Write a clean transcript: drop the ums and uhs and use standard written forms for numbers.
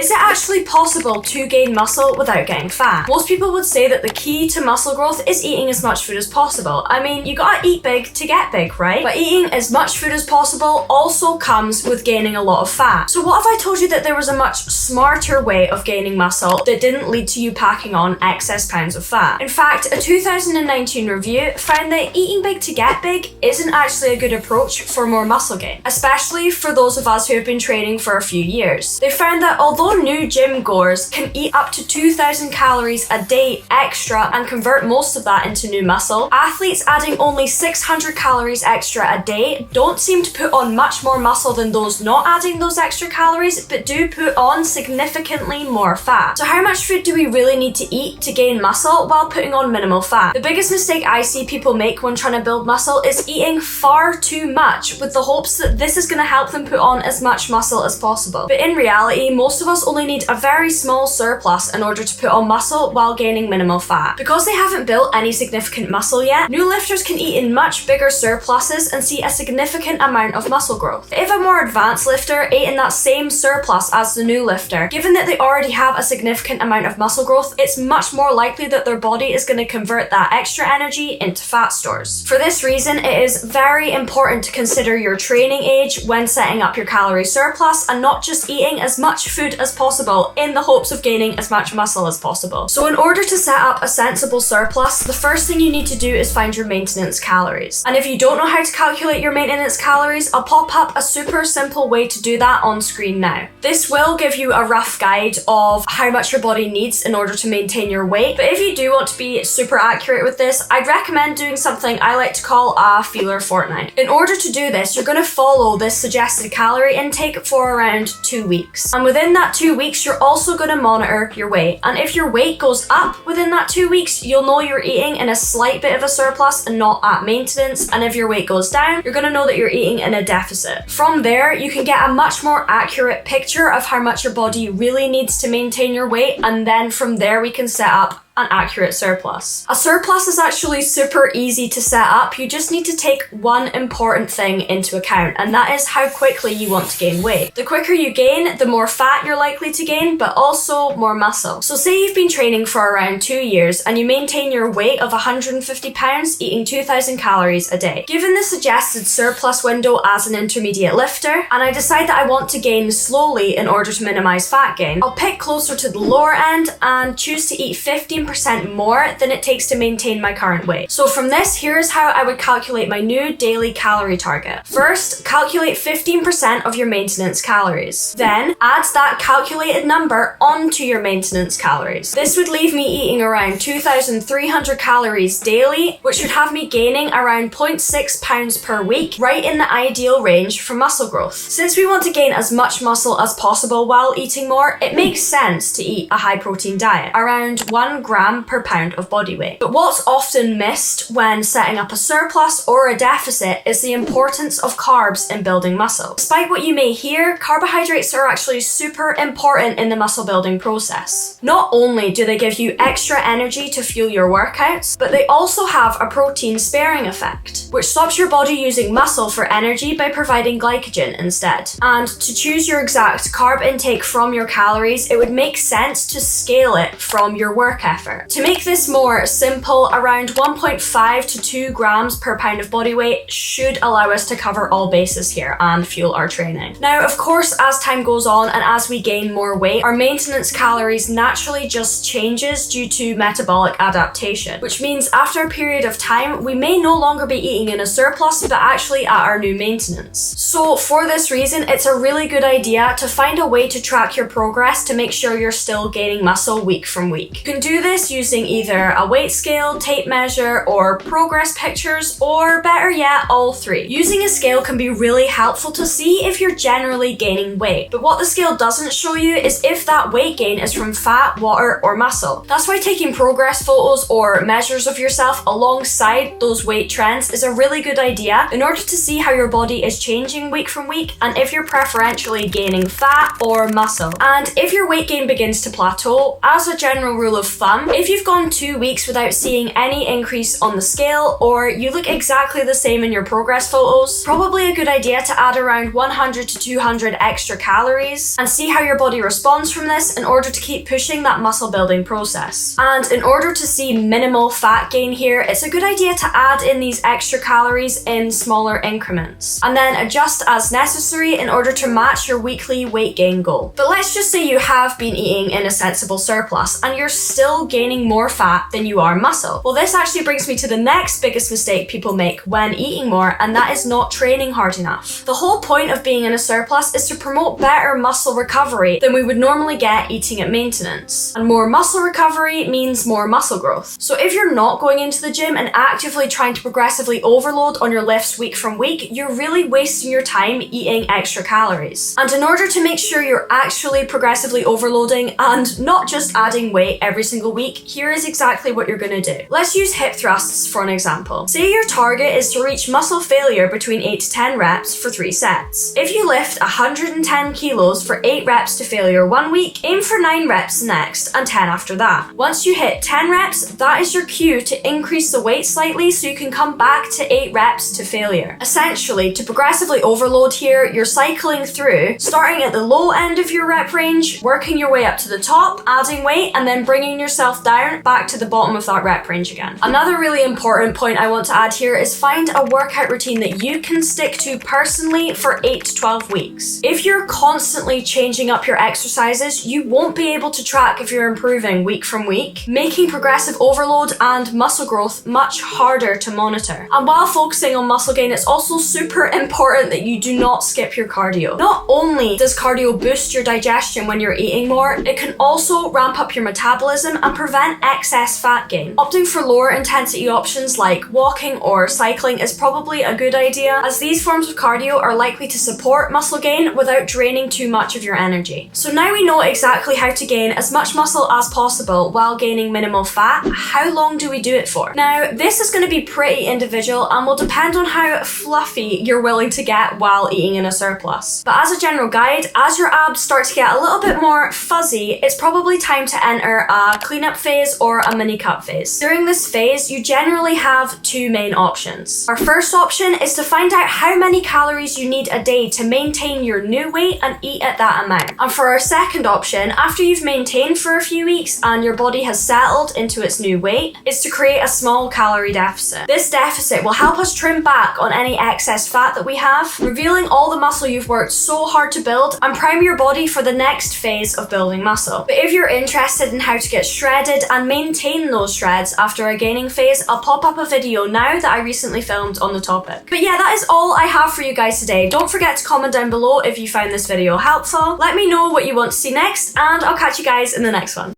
Is it actually possible to gain muscle without getting fat? Most people would say that the key to muscle growth is eating as much food as possible. I mean, you gotta eat big to get big, right? But eating as much food as possible also comes with gaining a lot of fat. So what if I told you that there was a much smarter way of gaining muscle that didn't lead to you packing on excess pounds of fat? In fact, a 2019 review found that eating big to get big isn't actually a good approach for more muscle gain, especially for those of us who have been training for a few years. They found that although new gym goers can eat up to 2,000 calories a day extra and convert most of that into new muscle, athletes adding only 600 calories extra a day don't seem to put on much more muscle than those not adding those extra calories, but do put on significantly more fat. So how much food do we really need to eat to gain muscle while putting on minimal fat? The biggest mistake I see people make when trying to build muscle is eating far too much with the hopes that this is going to help them put on as much muscle as possible. But in reality, most of us only need a very small surplus in order to put on muscle while gaining minimal fat. Because they haven't built any significant muscle yet, new lifters can eat in much bigger surpluses and see a significant amount of muscle growth. If a more advanced lifter ate in that same surplus as the new lifter, given that they already have a significant amount of muscle growth, it's much more likely that their body is going to convert that extra energy into fat stores. For this reason, it is very important to consider your training age when setting up your calorie surplus and not just eating as much food as possible in the hopes of gaining as much muscle as possible. So in order to set up a sensible surplus, the first thing you need to do is find your maintenance calories. And if you don't know how to calculate your maintenance calories, I'll pop up a super simple way to do that on screen now. This will give you a rough guide of how much your body needs in order to maintain your weight, but if you do want to be super accurate with this, I'd recommend doing something I like to call a feeler fortnight. In order to do this, you're going to follow this suggested calorie intake for around 2 weeks. And within that 2 weeks, you're also going to monitor your weight. And if your weight goes up within that 2 weeks, you'll know you're eating in a slight bit of a surplus and not at maintenance. And if your weight goes down, you're going to know that you're eating in a deficit. From there, you can get a much more accurate picture of how much your body really needs to maintain your weight. And then from there, we can set up an accurate surplus. A surplus is actually super easy to set up. You just need to take one important thing into account, and that is how quickly you want to gain weight. The quicker you gain, the more fat you're likely to gain, but also more muscle. So say you've been training for around 2 years and you maintain your weight of 150 pounds eating 2,000 calories a day. Given the suggested surplus window as an intermediate lifter, and I decide that I want to gain slowly in order to minimize fat gain, I'll pick closer to the lower end and choose to eat 15% more than it takes to maintain my current weight. So from this, here's how I would calculate my new daily calorie target. First, calculate 15% of your maintenance calories. Then, add that calculated number onto your maintenance calories. This would leave me eating around 2,300 calories daily, which would have me gaining around 0.6 pounds per week, right in the ideal range for muscle growth. Since we want to gain as much muscle as possible while eating more, it makes sense to eat a high protein diet, around 1 gram per pound of body weight. But what's often missed when setting up a surplus or a deficit is the importance of carbs in building muscle. Despite what you may hear, carbohydrates are actually super important in the muscle building process. Not only do they give you extra energy to fuel your workouts, but they also have a protein sparing effect, which stops your body using muscle for energy by providing glycogen instead. And to choose your exact carb intake from your calories, it would make sense to scale it from your work effort. To make this more simple, around 1.5 to 2 grams per pound of body weight should allow us to cover all bases here and fuel our training. Now, of course, as time goes on and as we gain more weight, our maintenance calories naturally just changes due to metabolic adaptation, which means after a period of time, we may no longer be eating in a surplus, but actually at our new maintenance. So for this reason, it's a really good idea to find a way to track your progress to make sure you're still gaining muscle week from week. You can do this using either a weight scale, tape measure, or progress pictures, or better yet, all three. Using a scale can be really helpful to see if you're generally gaining weight, but what the scale doesn't show you is if that weight gain is from fat, water, or muscle. That's why taking progress photos or measures of yourself alongside those weight trends is a really good idea in order to see how your body is changing week from week and if you're preferentially gaining fat or muscle. And if your weight gain begins to plateau, as a general rule of thumb, exam, if you've gone 2 weeks without seeing any increase on the scale, or you look exactly the same in your progress photos, probably a good idea to add around 100 to 200 extra calories and see how your body responds from this in order to keep pushing that muscle building process. And in order to see minimal fat gain here, it's a good idea to add in these extra calories in smaller increments, and then adjust as necessary in order to match your weekly weight gain goal. But let's just say you have been eating in a sensible surplus and you're still gaining more fat than you are muscle. Well, this actually brings me to the next biggest mistake people make when eating more, and that is not training hard enough. The whole point of being in a surplus is to promote better muscle recovery than we would normally get eating at maintenance. And more muscle recovery means more muscle growth. So if you're not going into the gym and actively trying to progressively overload on your lifts week from week, you're really wasting your time eating extra calories. And in order to make sure you're actually progressively overloading and not just adding weight every single week, here is exactly what you're going to do. Let's use hip thrusts for an example. Say your target is to reach muscle failure between 8 to 10 reps for 3 sets. If you lift 110 kilos for 8 reps to failure one week, aim for 9 reps next and 10 after that. Once you hit 10 reps, that is your cue to increase the weight slightly so you can come back to 8 reps to failure. Essentially, to progressively overload here, you're cycling through, starting at the low end of your rep range, working your way up to the top, adding weight, and then bringing yourself down back to the bottom of that rep range again. Another really important point I want to add here is find a workout routine that you can stick to personally for 8 to 12 weeks. If you're constantly changing up your exercises, you won't be able to track if you're improving week from week, making progressive overload and muscle growth much harder to monitor. And while focusing on muscle gain, it's also super important that you do not skip your cardio. Not only does cardio boost your digestion when you're eating more, it can also ramp up your metabolism and prevent excess fat gain. Opting for lower intensity options like walking or cycling is probably a good idea, as these forms of cardio are likely to support muscle gain without draining too much of your energy. So now we know exactly how to gain as much muscle as possible while gaining minimal fat. How long do we do it for? Now, this is going to be pretty individual and will depend on how fluffy you're willing to get while eating in a surplus. But as a general guide, as your abs start to get a little bit more fuzzy, it's probably time to enter a cleanup phase or a mini cut phase. During this phase, you generally have 2 main options. Our first option is to find out how many calories you need a day to maintain your new weight and eat at that amount. And for our second option, after you've maintained for a few weeks and your body has settled into its new weight, is to create a small calorie deficit. This deficit will help us trim back on any excess fat that we have, revealing all the muscle you've worked so hard to build and prime your body for the next phase of building muscle. But if you're interested in how to get shredded and maintain those shreds after a gaining phase, I'll pop up a video now that I recently filmed on the topic. But yeah, that is all I have for you guys today. Don't forget to comment down below if you found this video helpful. Let me know what you want to see next, and I'll catch you guys in the next one.